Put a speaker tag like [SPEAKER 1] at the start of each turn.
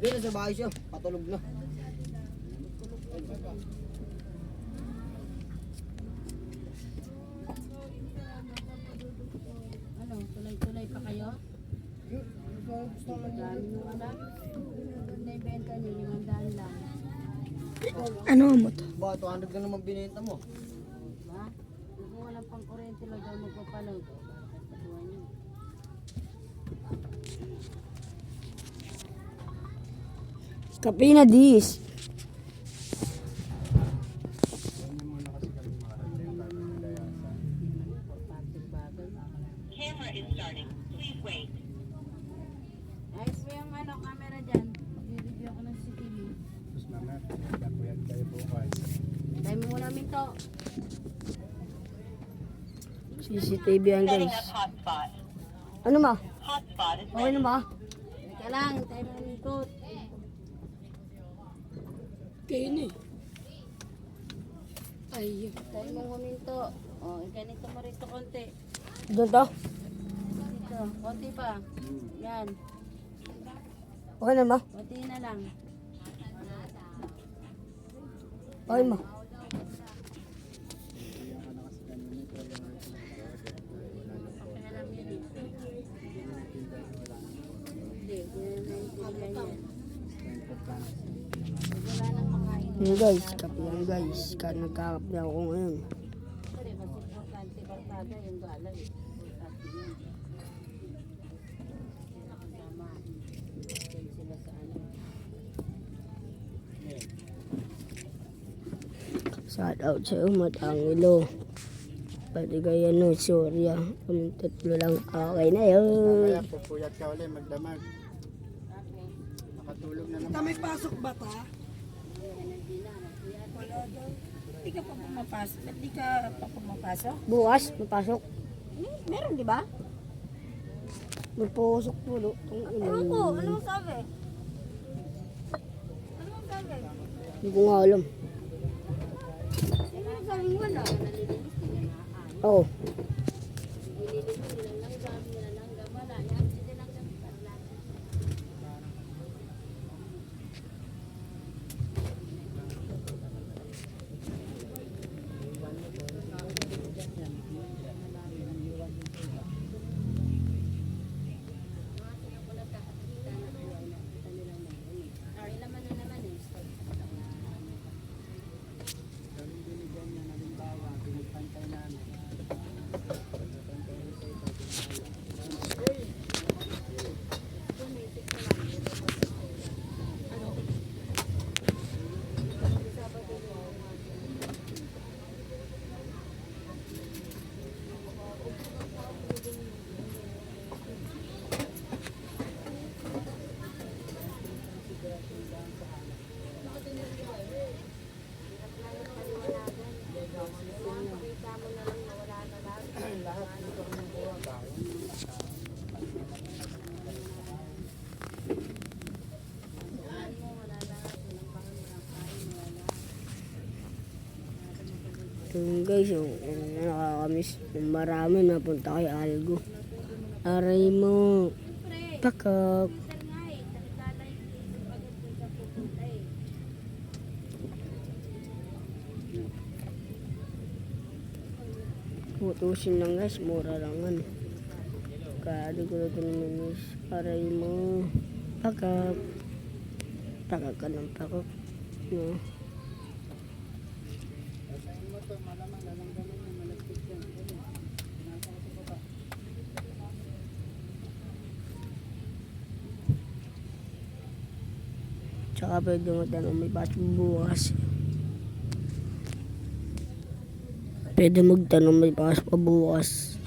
[SPEAKER 1] Hindi na sa bahay siya. Patulog na.
[SPEAKER 2] Ano, tulay-tulay pa kayo? Dami nyo anak. Ganda yung benta niyo, 500 lang.
[SPEAKER 3] Ano mo to?
[SPEAKER 1] Ba, 200 ka naman binenta mo.
[SPEAKER 2] Ba? Kung walang pang kuryente lang daw magpapalaw. Patuhan nyo.
[SPEAKER 3] Kape na dis.
[SPEAKER 2] Importanteng bagay.
[SPEAKER 4] Camera is starting. Please wait.
[SPEAKER 2] Ayos mo yung ano, camera dyan. Mag-review ako ng CCTV.
[SPEAKER 5] Tapos naman, nagpuyat kayo bukas.
[SPEAKER 2] Tayo mo muna minto.
[SPEAKER 3] CCTV yan
[SPEAKER 4] Setting
[SPEAKER 3] guys.
[SPEAKER 4] up hotspot.
[SPEAKER 3] Ano ma?
[SPEAKER 4] Hotspot is
[SPEAKER 3] Okay na ba?
[SPEAKER 2] Teka lang, tayo mo mintot.
[SPEAKER 3] Kayo na eh. Ay,
[SPEAKER 2] Tayo mo huminto. O, ganito mo rito konti.
[SPEAKER 3] doon to?
[SPEAKER 2] Dito, konti pa. Yan,
[SPEAKER 3] Okay na ma?
[SPEAKER 2] konti na lang.
[SPEAKER 3] Okay ma.
[SPEAKER 2] Pakialam yun eh. Hindi, naintindihan yan. Wala nang makain.
[SPEAKER 3] Yan guys, kape yan guys. Nagkakape ako ngayon.
[SPEAKER 2] Kasi mas importante barkada yung gala eh. Importante yun. Nakasama. Dahil sila sa ano.
[SPEAKER 3] Shout out sa iyo, Matangilo. Pati kaya no, Surya. Kami tatlo lang. Okay na yun.
[SPEAKER 5] Mamaya, pupuyat ka ulit, magdamag. Nakatulog na naman.
[SPEAKER 3] May pasok ba ta?
[SPEAKER 2] Hindi ka pa pumapasok. Ba't di ka pa pumapasok?
[SPEAKER 3] Bukas, mapasok.
[SPEAKER 2] Meron di ba?
[SPEAKER 3] Magpusok po, no?
[SPEAKER 2] Ewan ko, ano sabi? Ano sabi?
[SPEAKER 3] Hindi ko nga alam.
[SPEAKER 2] Ano sabi wala?
[SPEAKER 3] Oo. Yung guys, yung nakakamiss. Yung marami napunta kay Algo. Aray mo. Pakak. Putusin lang guys, mura lang ano. Kaya ko na ito naman guys. Aray mo. Pakak. Pakak ka ng pakak. No. Tsaka pwede mo tanong may baso bukas. Pwede magtanong may baso pa bukas.